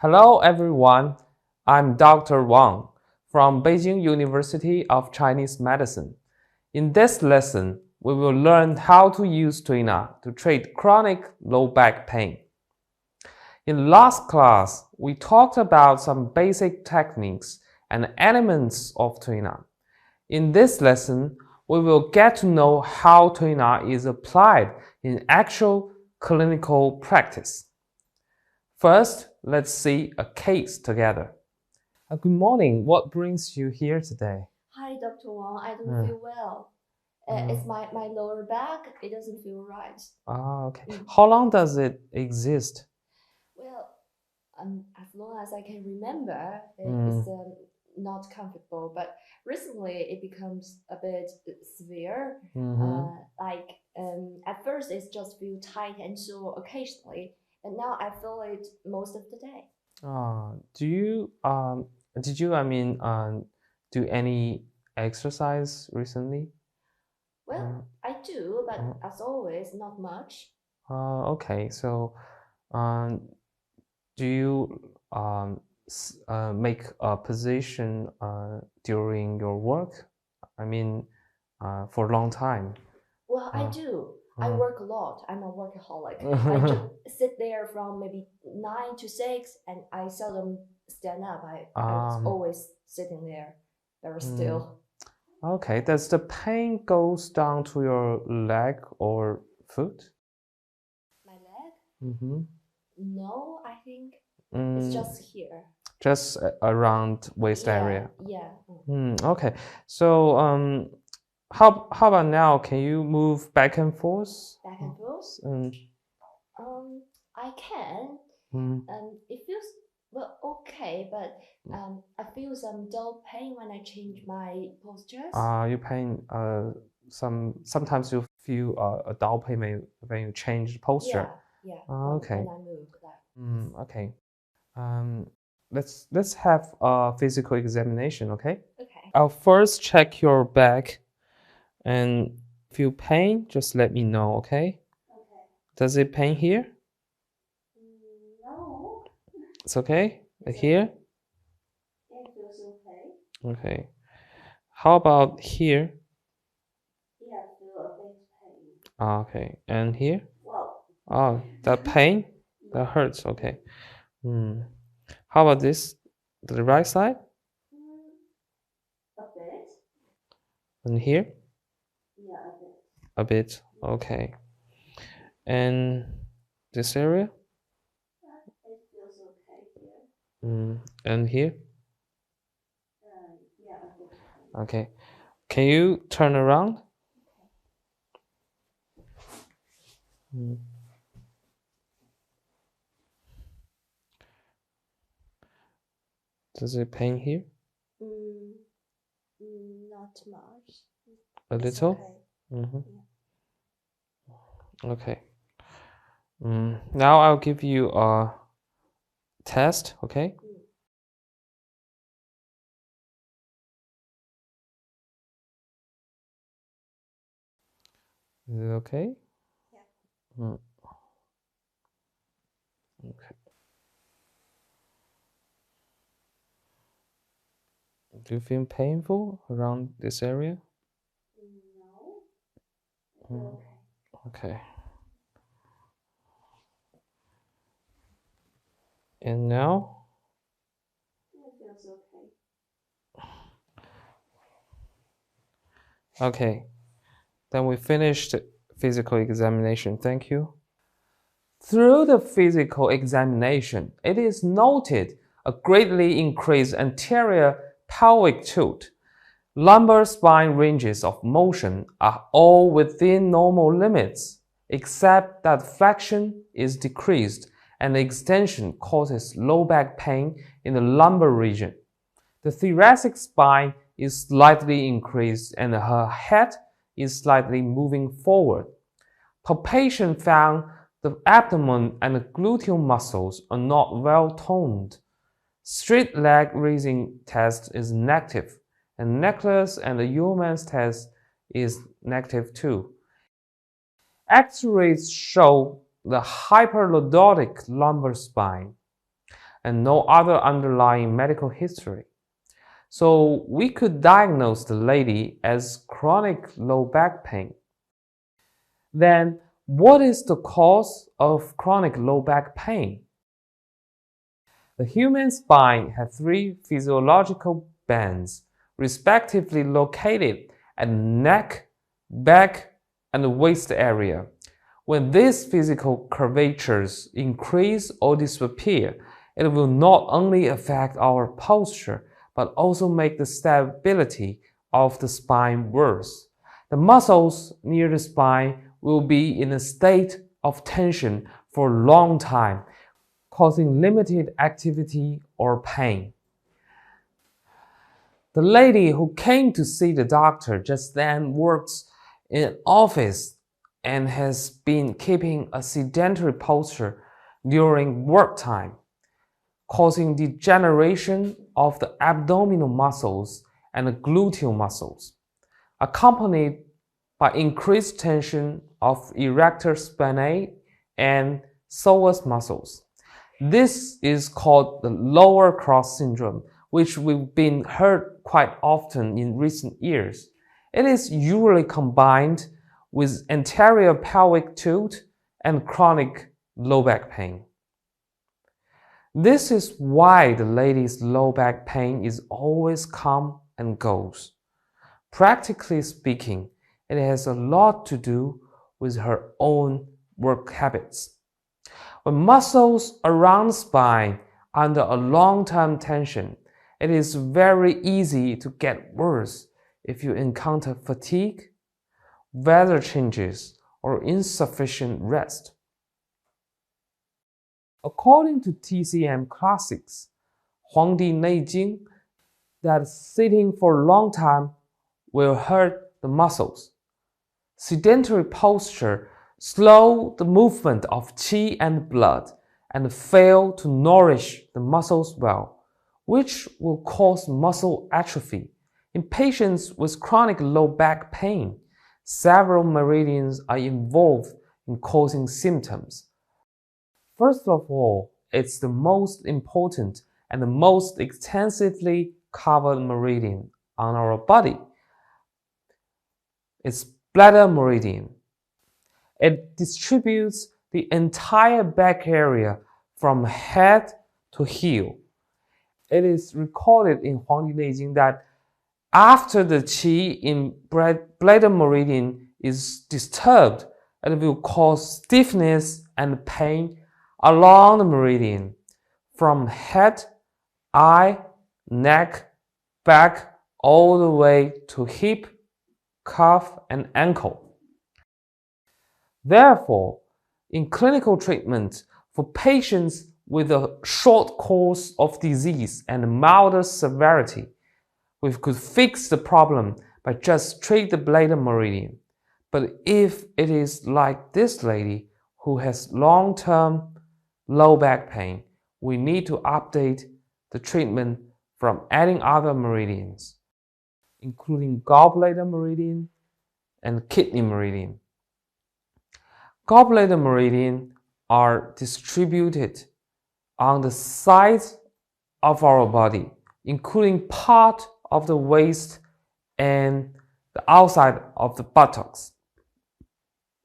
Hello everyone, I'm Dr. Wang from Beijing University of Chinese Medicine. In this lesson, we will learn how to use Tuina to treat chronic low back pain. In last class, we talked about some basic techniques and elements of Tuina. In this lesson, we will get to know how Tuina is applied in actual clinical practice. First, let's see a case together. Good morning. What brings you here today? Hi, Dr. Wang. I don't feel well. It's my lower back. It doesn't feel right. Okay. How long does it exist? Well, as long as I can remember, it's not comfortable. But recently, it becomes a bit severe. At first, it just feel tight and sore occasionally, and now I feel it most of the day. Did you do any exercise recently? Well, I do, but as always, not much. Okay. So, do you make a position during your work? For a long time. Well, I do. I work a lot. I'm a workaholic. I just sit there from maybe 9 to 6, and I seldom stand up. I was always sitting there, very still. Okay. Does the pain goes down to your leg or foot? My leg? Mm-hmm. No, I think it's just here. Just around waist area. Yeah. Okay. So how about now? Can you move back and forth? Back and forth? I can. It feels well okay, but I feel some dull pain when I change my postures. You pain sometimes you feel a dull pain when you change posture. Yeah. Okay. When I move that. Okay. Let's have a physical examination, okay? Okay. I'll first check your back, and if you pain, just let me know, okay? Okay. Does it pain here? No. It's okay? Here? It feels okay. Okay. How about here? Yeah, I feel a bit pain. Okay. And here? Wow. Oh, that pain? That hurts, okay. How about this? The right side? A bit. And here? Yeah, a bit. A bit, okay. And this area? It feels okay here. And here? Yeah, a bit. Okay. Can you turn around? Does it pain here? Not much. A It's little? okay. Okay. Now I'll give you a test, okay? Is it okay? Yeah. Okay. Do you feel painful around this area? No. Okay. And now? It feels okay. Okay. Then we finished physical examination. Thank you. Through the physical examination, it is noted a greatly increased anterior pelvic tilt. Lumbar spine ranges of motion are all within normal limits, except that flexion is decreased and extension causes low back pain in the lumbar region. The thoracic spine is slightly increased and her head is slightly moving forward. Palpation found the abdomen and the gluteal muscles are not well toned. Straight leg raising test is negative, and necklace and the Yeoman's test is negative too. X-rays show the hyperlordotic lumbar spine. and no other underlying medical history. So we could diagnose the lady as chronic low back pain. Then, what is the cause of chronic low back pain? The human spine has 3 physiological bands, respectively located at the neck, back, and the waist area. When these physical curvatures increase or disappear, it will not only affect our posture, but also make the stability of the spine worse. The muscles near the spine will be in a state of tension for a long time, causing limited activity or pain. The lady who came to see the doctor just then works in an office and has been keeping a sedentary posture during work time, causing degeneration of the abdominal muscles and the gluteal muscles, accompanied by increased tension of erector spinae and psoas muscles. This is called the lower cross syndrome, which we've been heard quite often in recent years. It is usually combined with anterior pelvic tilt and chronic low back pain. This is why the lady's low back pain is always come and goes. Practically speaking, it has a lot to do with her own work habits. When muscles around the spine are under a long-term tension, it is very easy to get worse if you encounter fatigue, weather changes, or insufficient rest. According to TCM classics, 黄帝内经, that sitting for a long time will hurt the muscles. Sedentary posture slow the movement of qi and blood and fail to nourish the muscles well, which will cause muscle atrophy. In patients with chronic low back pain, several meridians are involved in causing symptoms. First of all, it's the most important and the most extensively covered meridian on our body. It's bladder meridian. It distributes the entire back area from head to heel. It is recorded in 黄帝内经 that after the qi in bladder meridian is disturbed, it will cause stiffness and pain along the meridian, from head, eye, neck, back, all the way to hip, calf, and ankle. Therefore, in clinical treatment for patients with a short course of disease and milder severity, we could fix the problem by just treat the bladder meridian. But if it is like this lady who has long-term low back pain, we need to update the treatment from adding other meridians, including gallbladder meridian and kidney meridian. Gallbladder meridian are distributed on the sides of our body, including part of the waist and the outside of the buttocks.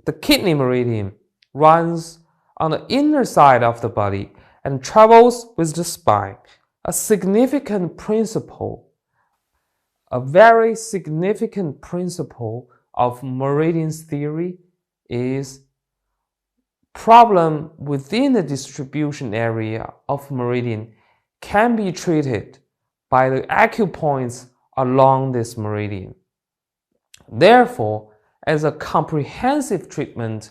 The kidney meridian runs on the inner side of the body and travels with the spine. A very significant principle of meridians theory is problem within the distribution area of meridian can be treated by the acupoints along this meridian. Therefore, as a comprehensive treatment,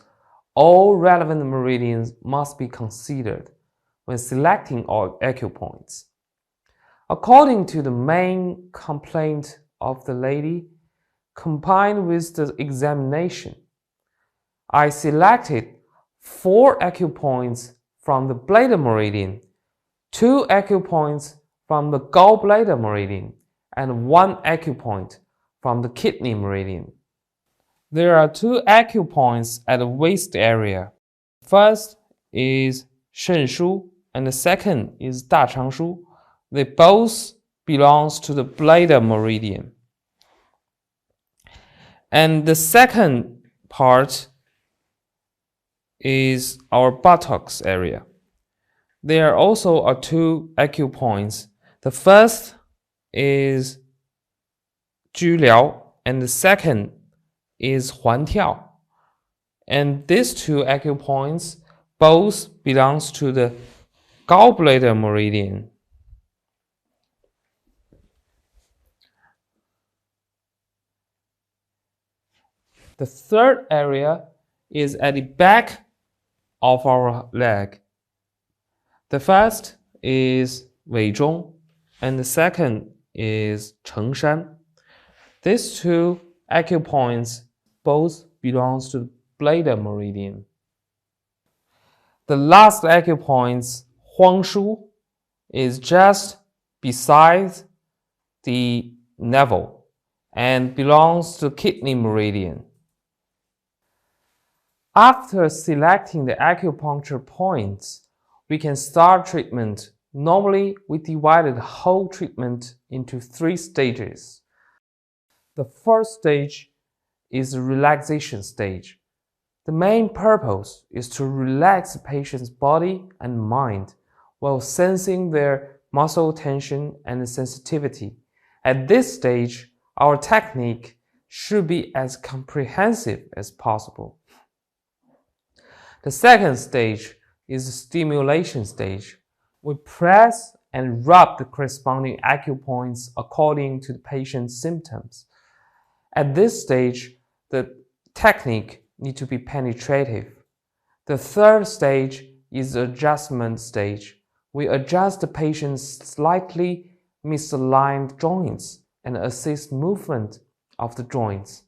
all relevant meridians must be considered when selecting all acupoints. According to the main complaint of the lady, combined with the examination, I selected 4 acupoints from the bladder meridian, 2 acupoints from the gallbladder meridian, and 1 acupoint from the kidney meridian. There are 2 acupoints at the waist area. First is 肾腧 and the second is 大肠腧. They both belongs to the bladder meridian. And the second part is our buttocks area. There also are two acupoints. The first is 居髎 and the second is 环跳. And these two acupoints both belongs to the gallbladder meridian. The third area is at the back of our leg. The first is 尾中 and the second is 承山. These two acupoints both belongs to the bladder meridian. The last acupoint, 荒腧, is just beside the navel and belongs to the kidney meridian. After selecting the acupuncture points, we can start treatment. Normally, we divided the whole treatment into 3 stages. The first stage is the relaxation stage. The main purpose is to relax the patient's body and mind while sensing their muscle tension and sensitivity. At this stage, our technique should be as comprehensive as possible. The second stage is the stimulation stage. We press and rub the corresponding acupoints according to the patient's symptoms. At this stage, the technique needs to be penetrative. The third stage is the adjustment stage. We adjust the patient's slightly misaligned joints and assist movement of the joints.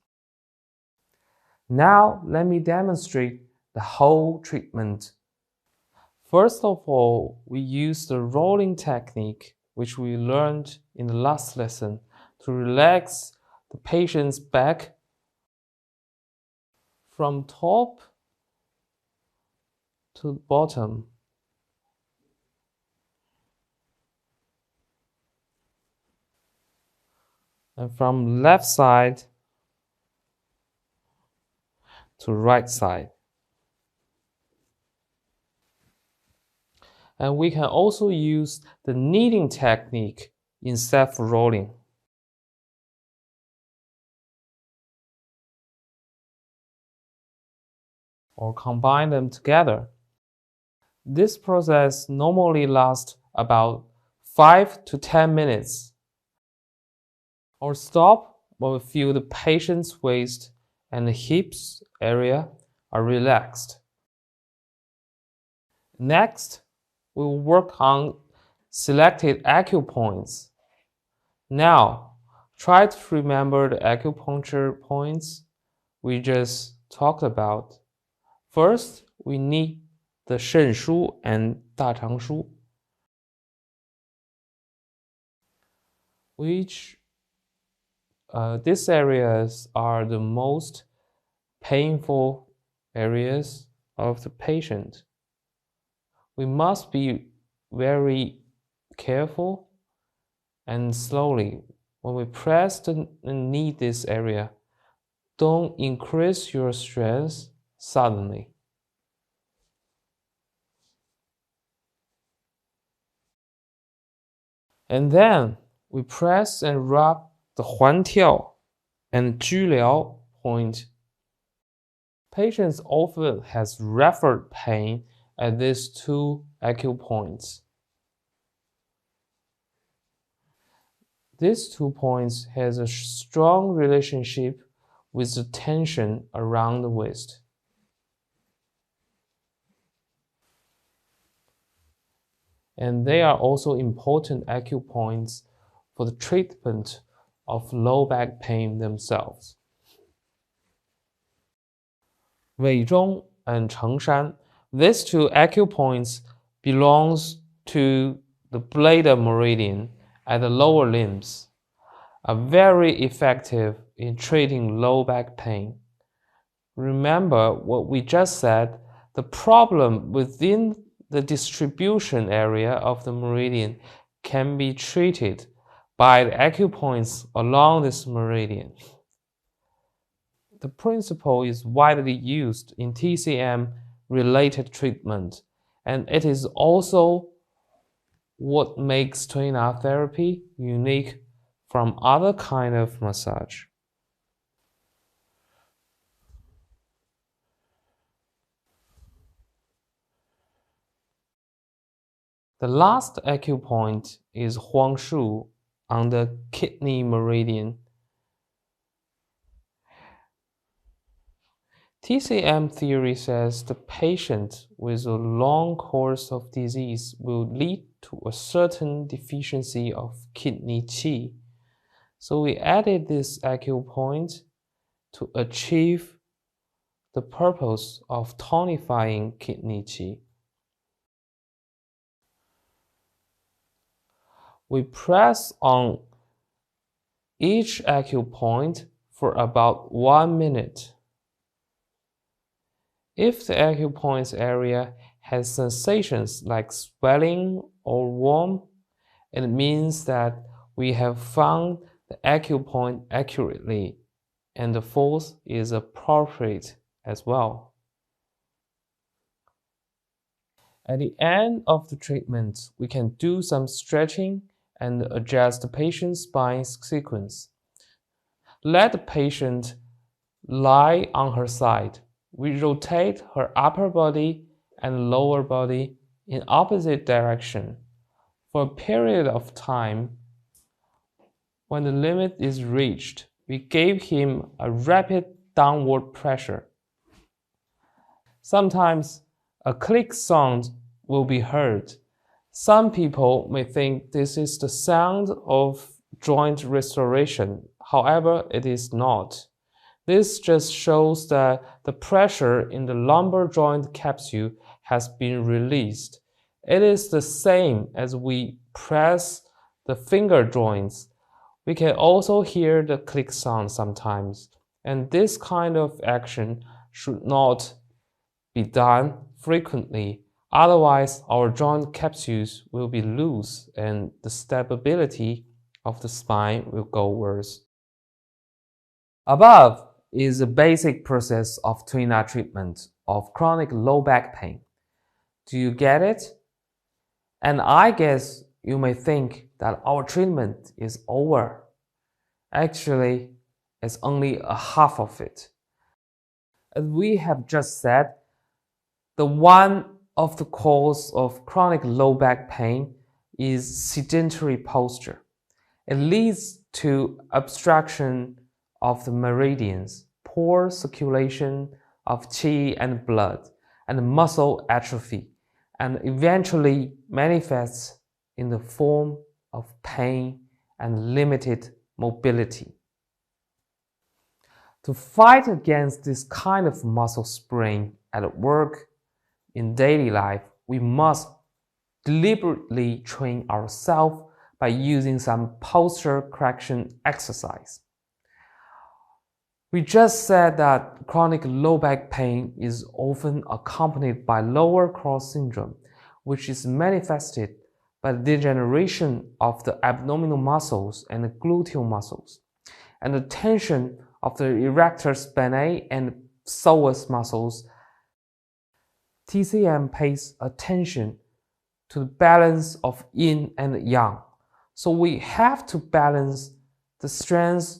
Now, let me demonstrate the whole treatment. First of all, we use the rolling technique, which we learned in the last lesson, to relax the patient's back from top to bottom. And from left side to right side. And we can also use the kneading technique instead of rolling. Or combine them together. This process normally lasts about 5 to 10 minutes. Or stop when we feel the patient's waist and the hips area are relaxed. Next, we will work on selected acupoints. Now, try to remember the acupuncture points we just talked about. First, we need the 肾腧 and 大肠腧, which these areas are the most painful areas of the patient. We must be very careful and slowly. When we press and knead this area, don't increase your strength suddenly. And then we press and rub the 环跳 and 居髎 point. Patients often has referred pain at these two acupoints. These 2 points has a strong relationship with the tension around the waist. And they are also important acupoints for the treatment of low back pain themselves. 尾中 and 承山, these 2 acupoints belongs to the bladder meridian at the lower limbs, are very effective in treating low back pain. Remember what we just said, the problem within the distribution area of the meridian can be treated by the acupoints along this meridian. The principle is widely used in TCM-related treatment, and it is also what makes Tuina therapy unique from other kind of massage. The last acupoint is Huangshu on the kidney meridian. TCM theory says the patient with a long course of disease will lead to a certain deficiency of kidney qi. So we added this acupoint to achieve the purpose of tonifying kidney qi. We press on each acupoint for about 1 minute. If the acupoint area has sensations like swelling or warm, it means that we have found the acupoint accurately, and the force is appropriate as well. At the end of the treatment, we can do some stretching and adjust the patient's spine sequence. Let the patient lie on her side. We rotate her upper body and lower body in opposite direction for a period of time. When the limit is reached, we gave him a rapid downward pressure. Sometimes a click sound will be heard. Some people may think this is the sound of joint restoration. However, it is not. This just shows that the pressure in the lumbar joint capsule has been released. It is the same as we press the finger joints. We can also hear the click sound sometimes, and this kind of action should not be done frequently. Otherwise, our joint capsules will be loose and the stability of the spine will go worse. Above is the basic process of Tuina treatment of chronic low back pain. Do you get it? And I guess you may think that our treatment is over. Actually, it's only a half of it. As we have just said, the one of the cause of chronic low back pain is sedentary posture. It leads to obstruction of the meridians, poor circulation of qi and blood, and muscle atrophy, and eventually manifests in the form of pain and limited mobility. To fight against this kind of muscle sprain at work, in daily life, we must deliberately train ourselves by using some posture correction exercise. We just said that chronic low back pain is often accompanied by lower cross syndrome, which is manifested by the degeneration of the abdominal muscles and the gluteal muscles, and the tension of the erector spinae and psoas muscles. TCM pays attention to the balance of yin and yang. So we have to balance the strengths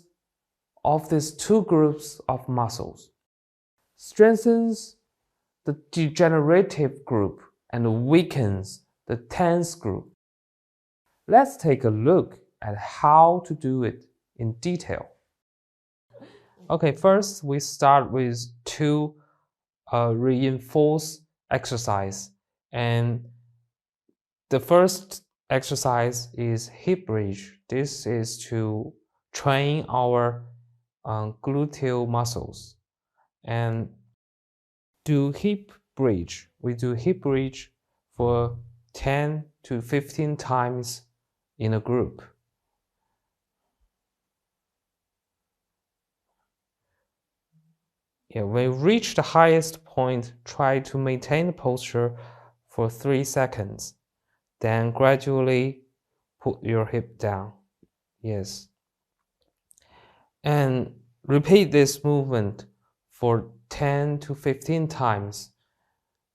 of these two groups of muscles. Strengthens the degenerative group and weakens the tense group. Let's take a look at how to do it in detail. Okay, first we start with two reinforced exercise, and the first exercise is hip bridge. This is to train our gluteal muscles and do hip bridge. We do hip bridge for 10 to 15 times in a group. When we reach the highest point, try to maintain the posture for 3 seconds. Then gradually put your hip down. Yes. And repeat this movement for 10 to 15 times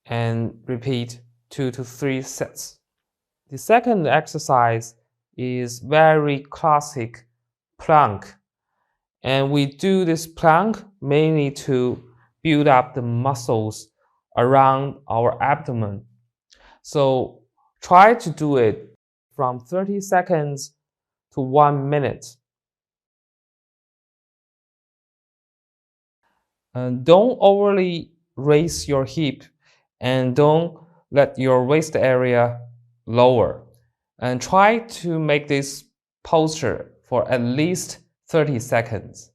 and repeat 2 to 3 sets. The second exercise is very classic plank. And we do this plank mainly to build up the muscles around our abdomen. So try to do it from 30 seconds to 1 minute. And don't overly raise your hip and don't let your waist area lower. And try to make this posture for at least 30 seconds.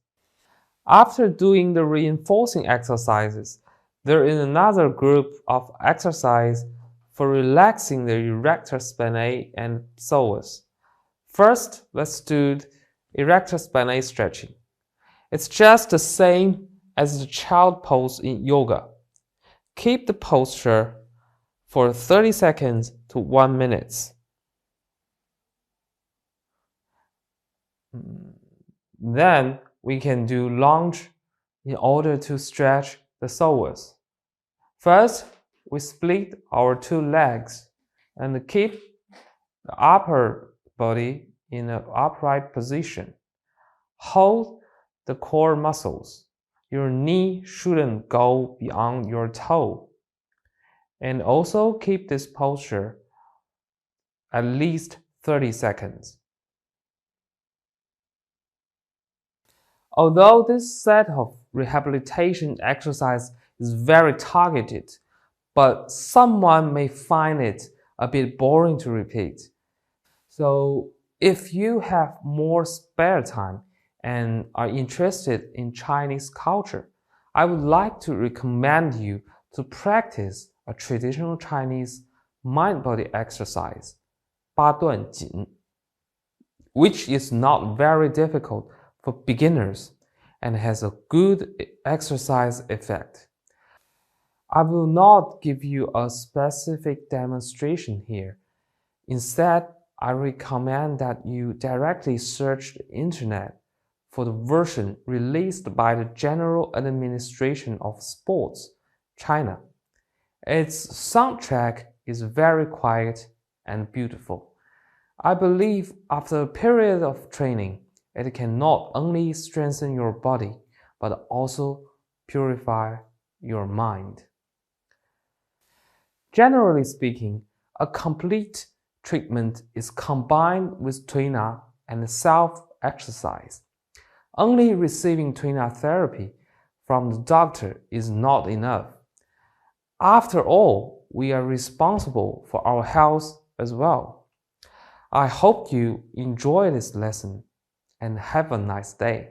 After doing the reinforcing exercises, there is another group of exercise for relaxing the erector spinae and psoas. First, let's do erector spinae stretching. It's just the same as the child pose in yoga. Keep the posture for 30 seconds to 1 minute. Then we can do lunge in order to stretch the psoas. First, we split our 2 legs and keep the upper body in an upright position. Hold the core muscles. Your knee shouldn't go beyond your toe. And also keep this posture at least 30 seconds. Although this set of rehabilitation exercise is very targeted, but someone may find it a bit boring to repeat. So if you have more spare time and are interested in Chinese culture, I would like to recommend you to practice a traditional Chinese mind-body exercise, 八段锦, which is not very difficult for beginners and has a good exercise effect. I will not give you a specific demonstration here. Instead, I recommend that you directly search the internet for the version released by the General Administration of Sports, China. Its soundtrack is very quiet and beautiful. I believe after a period of training, it can not only strengthen your body, but also purify your mind. Generally speaking, a complete treatment is combined with Tuina and self-exercise. Only receiving Tuina therapy from the doctor is not enough. After all, we are responsible for our health as well. I hope you enjoy this lesson and have a nice day.